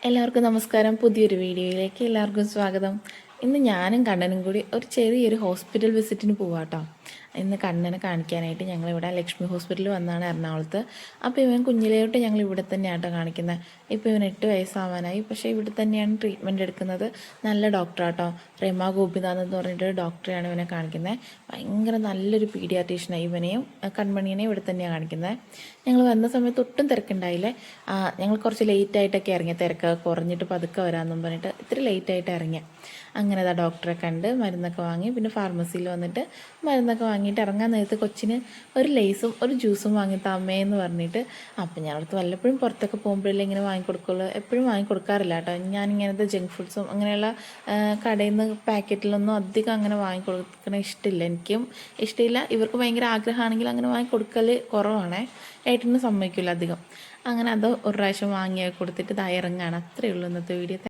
എല്ലാവർക്കും നമസ്കാരം. പുതിയൊരു വീഡിയോയിലേക്ക് എല്ലാവർക്കും സ്വാഗതം. ഇന്ന് ഞാനും കണ്ണനും കൂടി ഒരു ചെറിയൊരു ഹോസ്പിറ്റൽ വിസിറ്റിന് പോവാട്ടോ. ഇന്ന് കണ്ണനെ കാണിക്കാനായിട്ട് ഞങ്ങളിവിടെ ലക്ഷ്മി ഹോസ്പിറ്റലിൽ വന്നാണ് എറണാകുളത്ത്. അപ്പോൾ ഇവൻ കുഞ്ഞിലേട്ട് ഞങ്ങൾ ഇവിടെ തന്നെയാണ് കേട്ടോ കാണിക്കുന്നത്. ഇപ്പോൾ ഇവൻ 8 വയസ്സാവാനായി. പക്ഷേ ഇവിടെ തന്നെയാണ് ട്രീറ്റ്മെൻറ്റ് എടുക്കുന്നത്. നല്ല ഡോക്ടറാട്ടോ, രമ ഗോപിനാഥ് എന്ന് പറഞ്ഞിട്ട് ഡോക്ടറെയാണ് ഇവനെ കാണിക്കുന്നത്. ഭയങ്കര നല്ലൊരു പീഡിയാട്രീഷ്യനാണ്. ഇവനെയും കൺമണിയെയും ഇവിടെ തന്നെയാണ് കാണിക്കുന്നത്. ഞങ്ങൾ വന്ന സമയത്ത് ഒട്ടും തിരക്കുണ്ടായില്ലേ. ഞങ്ങൾ കുറച്ച് ലേറ്റായിട്ടൊക്കെ ഇറങ്ങിയ, തിരക്ക് കുറഞ്ഞിട്ട് പതുക്കെ വരാമെന്നും പറഞ്ഞിട്ട് ഇത്തിരി ലേറ്റായിട്ട് ഇറങ്ങിയ. അങ്ങനെ അതാ ഡോക്ടറെ കണ്ട് മരുന്നൊക്കെ വാങ്ങി. പിന്നെ ഫാർമസിയിൽ വന്നിട്ട് മരുന്നൊക്കെ വാങ്ങിയിട്ട് ഇറങ്ങാൻ നേരത്ത് കൊച്ചിന് ഒരു ലേസും ഒരു ജ്യൂസും വാങ്ങി താമേന്ന് പറഞ്ഞിട്ട്. അപ്പം ഞാനടുത്ത് വല്ലപ്പോഴും പുറത്തൊക്കെ പോകുമ്പോഴല്ലേ ഇങ്ങനെ വാങ്ങിക്കൊടുക്കുള്ളൂ, എപ്പോഴും വാങ്ങിക്കൊടുക്കാറില്ല കേട്ടോ. ഞാനിങ്ങനത്തെ ജങ്ക് ഫുഡ്സും അങ്ങനെയുള്ള കടയിൽ നിന്ന് പാക്കറ്റിലൊന്നും അധികം അങ്ങനെ വാങ്ങിക്കൊടുക്കണ ഇഷ്ടമില്ല. എനിക്കും ഇഷ്ടമില്ല, ഇവർക്ക് ഭയങ്കര ആഗ്രഹമാണെങ്കിൽ അങ്ങനെ വാങ്ങിക്കൊടുക്കൽ കുറവാണേ. ഏട്ടന് സമ്മതിക്കില്ല അധികം. അങ്ങനെ അത് ഒരു പ്രാവശ്യം വാങ്ങി കൊടുത്തിട്ട് ഇതായി ഇറങ്ങുകയാണ്. അത്രയേ ഉള്ളൂ ഇന്നത്തെ വീഡിയോ.